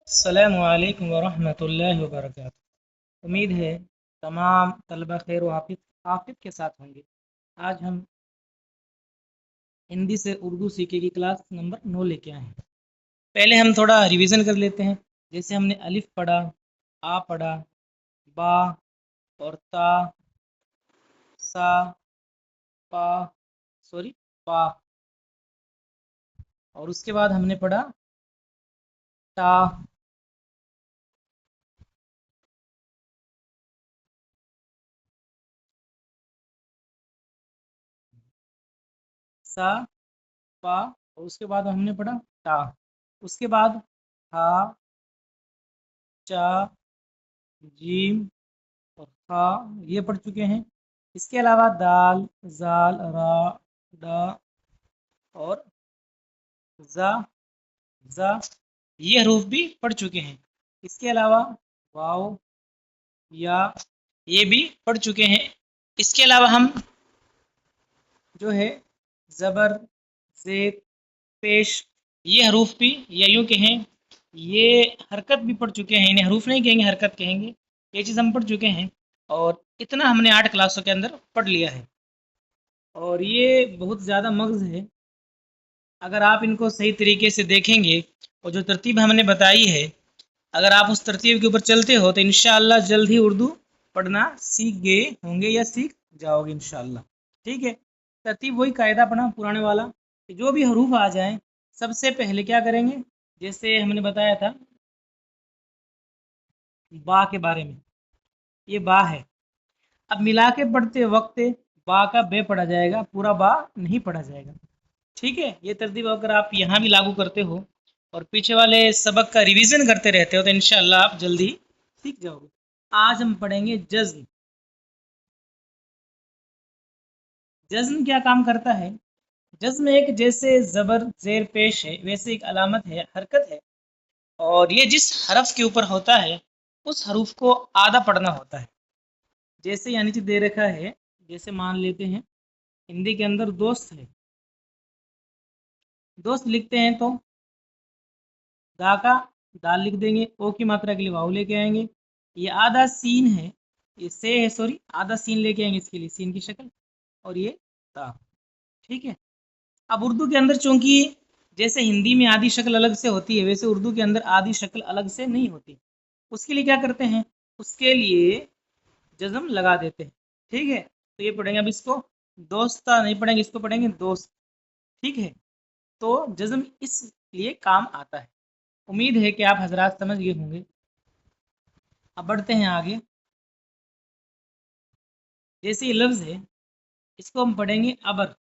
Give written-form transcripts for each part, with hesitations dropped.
अस्सलामु अलैकुम वरहमतुल्लाहि वबरकातुहू। उम्मीद है तमाम तलबा खैर आफियत के साथ होंगे। आज हम हिंदी से उर्दू सीखे की क्लास नंबर 9 लेके आए हैं। पहले हम थोड़ा रिवीजन कर लेते हैं। जैसे हमने अलिफ पढ़ा, आ पढ़ा, बा और ता, सा, पा, सॉरी पा, और उसके बाद हमने पढ़ा ता, सा, पा, और उसके बाद हमने पढ़ा ता। उसके बाद हा, चा, जीम और खा, ये पढ़ चुके हैं। इसके अलावा दाल, जाल, रा, डा और जा, जा, ये हरूफ भी पढ़ चुके हैं। इसके अलावा वाव, या, ये भी पढ़ चुके हैं। इसके अलावा हम जो है ज़बर, ज़ेर, पेश, ये हरूफ भी, या यूँ कहें ये हरकत भी पढ़ चुके हैं। इन्हें हरूफ नहीं कहेंगे, हरकत कहेंगे। ये चीज़ हम पढ़ चुके हैं और इतना हमने 8 क्लासों के अंदर पढ़ लिया है। और ये बहुत ज़्यादा मग़ज़ है। अगर आप इनको सही तरीके से देखेंगे और जो तरतीब हमने बताई है, अगर आप उस तरतीब के ऊपर चलते हो तो इंशाअल्लाह जल्द ही उर्दू पढ़ना सीख गए होंगे या सीख जाओगे इंशाअल्लाह। ठीक है, तरतीब वही कायदा पढ़ा पुराने वाला कि जो भी हरूफ आ जाएं सबसे पहले क्या करेंगे। जैसे हमने बताया था बा के बारे में, ये बा है। अब मिला के पढ़ते वक्त बा का बे पढ़ा जाएगा, पूरा बा नहीं पढ़ा जाएगा। ठीक है, ये तरतीब अगर आप यहाँ भी लागू करते हो और पीछे वाले सबक का रिवीजन करते रहते हो तो इंशाल्लाह आप जल्दी सीख जाओगे। आज हम पढ़ेंगे जज्म। जज्म क्या काम करता है? जज्म एक जैसे ज़बर ज़ेर पेश है वैसे एक अलामत है, हरकत है। और ये जिस हरफ के ऊपर होता है उस हरूफ को आधा पढ़ना होता है। जैसे यहाँ नीचे दे रखा है, जैसे मान लेते हैं हिंदी के अंदर दोस्त है, दोस्त लिखते हैं तो दा का दाल लिख देंगे, ओ की मात्रा के लिए वाव लेके आएंगे। ये आधा सीन है, ये से है सॉरी, आधा सीन लेके आएंगे इसके लिए सीन की शक्ल, और ये ता। ठीक है। अब उर्दू के अंदर चूंकि जैसे हिंदी में आधी शक्ल अलग से होती है वैसे उर्दू के अंदर आधी शक्ल अलग से नहीं होती। उसके लिए क्या करते हैं, उसके लिए जज्म लगा देते हैं। ठीक है, तो ये पढ़ेंगे, अब इसको दोस्ता नहीं पढ़ेंगे, इसको पढ़ेंगे दोस्त। ठीक है, तो जज्म इस लिए काम आता है। उम्मीद है कि आप हजरात समझ गए होंगे। अब बढ़ते हैं आगे। जैसे ये लफ्ज़ है इसको हम पढ़ेंगे अबर।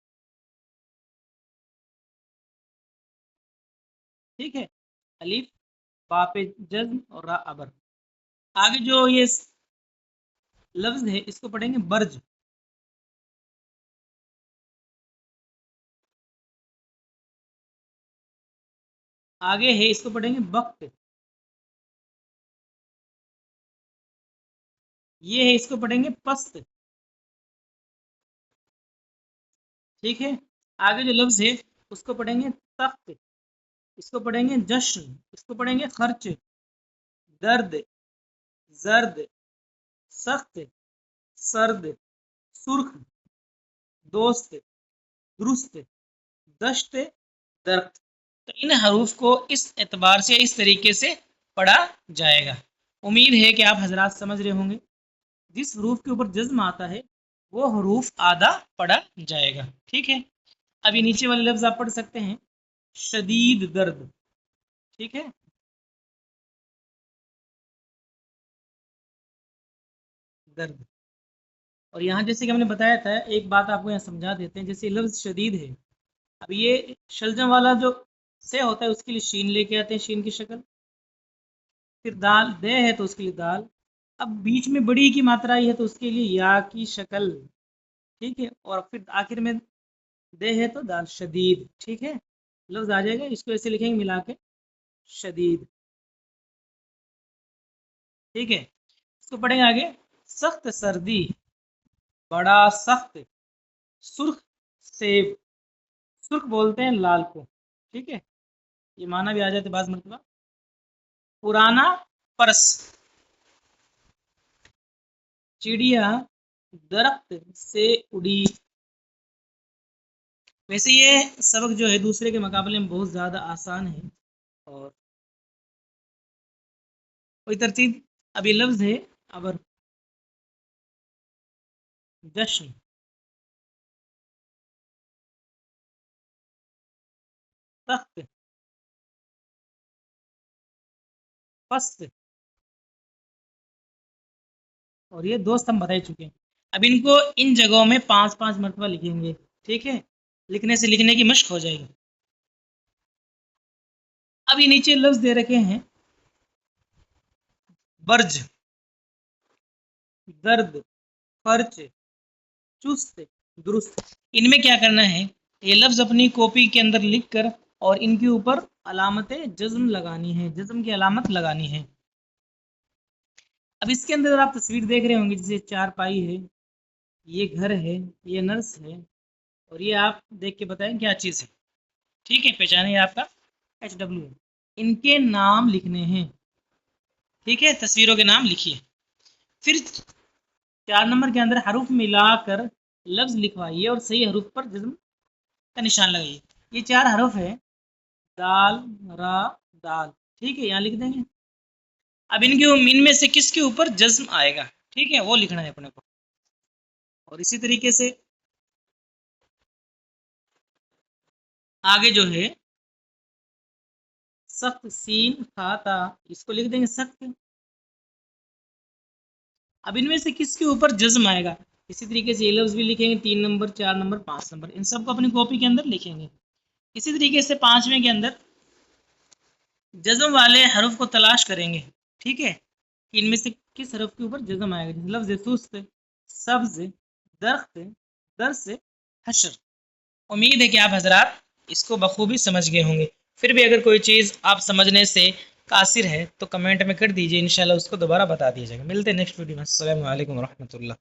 ठीक है, अलिफ बा पे जज्म और रा अबर। आगे जो ये लफ्ज़ है इसको पढ़ेंगे बर्ज। आगे है इसको पढ़ेंगे वक्त। ये है इसको पढ़ेंगे पस्त। ठीक है, आगे जो लफ्ज़ है उसको पढ़ेंगे तख्त। इसको पढ़ेंगे जश्न। इसको पढ़ेंगे खर्च, दर्द, जर्द, सख्त, सर्द, सुर्ख, दोस्त, दुरुस्त, दश्त, दरख्त। तो इन हरूफ को इस एतबार से इस तरीके से पढ़ा जाएगा। उम्मीद है कि आप हजरात समझ रहे होंगे। जिस हरूफ के ऊपर जज्म आता है वो हरूफ आधा पढ़ा जाएगा। ठीक है, अभी नीचे वाले लफ्ज आप पढ़ सकते हैं, शदीद दर्द। ठीक है, दर्द। और यहाँ जैसे कि हमने बताया था, एक बात आपको यहाँ समझा देते हैं। जैसे लफ्ज शदीद है, अब ये शलजम वाला जो से होता है उसके लिए शीन लेके आते हैं, शीन की शक्ल। फिर दाल दे है तो उसके लिए दाल। अब बीच में बड़ी की मात्रा आई है तो उसके लिए या की शक्ल। ठीक है, और फिर आखिर में दे है तो दाल, शदीद। ठीक है, लफ्ज आ जाएगा, इसको ऐसे लिखेंगे मिला के, शदीद। ठीक है, इसको पढ़ेंगे आगे, सख्त सर्दी, बड़ा सख्त, सुर्ख सेब। सुर्ख बोलते हैं लाल को। ठीक है, ये माना भी आ जाते बाज मरतबा। पुराना पर्स, चिड़िया दरख्त से उड़ी। वैसे ये सबक जो है दूसरे के मुकाबले में बहुत ज़्यादा आसान है। और कोई तरतीब, अभी लफ्ज़ है अबर, जश्न, तख्त, फस्त, और ये दोस्त हम बता ही चुके हैं। अब इनको इन जगहों में 5-5 मरतबा लिखेंगे, ठीक है, लिखने से लिखने की मश्क हो जाएगी। अब ये नीचे लफ्ज दे रखे हैं, बर्ज, दर्द, फर्च, चुस्त, दुरुस्त। इनमें क्या करना है, ये लफ्ज अपनी कॉपी के अंदर लिख कर और इनके ऊपर अलामत जज्म लगानी है, जज्म की अलामत लगानी है। अब इसके अंदर आप तस्वीर देख रहे होंगे, जैसे चारपाई है, ये घर है, ये नर्स है, और ये आप देख के बताएं क्या चीज़ है। ठीक है, पहचाने आपका HW है। इनके नाम लिखने हैं, ठीक है, तस्वीरों के नाम लिखिए। फिर 4 नंबर के अंदर हरूफ मिलाकर लफ्ज लिखवाइए और सही हरूफ पर जज्म का निशान लगाइए। ये 4 हरूफ है, दाल, रा, दाल, ठीक है, यहाँ लिख देंगे। अब इनमें से किसके ऊपर जज्म आएगा, ठीक है, वो लिखना है अपने को। और इसी तरीके से आगे जो है सख्त, सीन खाता, इसको लिख देंगे सख्त। अब इनमें से किसके ऊपर जज्म आएगा, इसी तरीके से ये लफ्ज भी लिखेंगे, 3 नंबर, 4 नंबर, 5 नंबर, इन सबको अपनी कॉपी के अंदर लिखेंगे। इसी तरीके से 5वें के अंदर जज्म वाले हरफ को तलाश करेंगे, ठीक है, कि इनमें से किस हरफ के ऊपर जज्म आएगा। जैसे लफ्ज सुस्त, सब्ज, दरख्त, दरस, हशर। उम्मीद है कि आप हजरात इसको बखूबी समझ गए होंगे। फिर भी अगर कोई चीज़ आप समझने से कासिर है तो कमेंट में कर दीजिए, इंशाल्लाह उसको दोबारा बता दीजिएगा। मिलते हैं नेक्स्ट वीडियो में। अस्सलामु अलैकुम रहमतुल्लाह।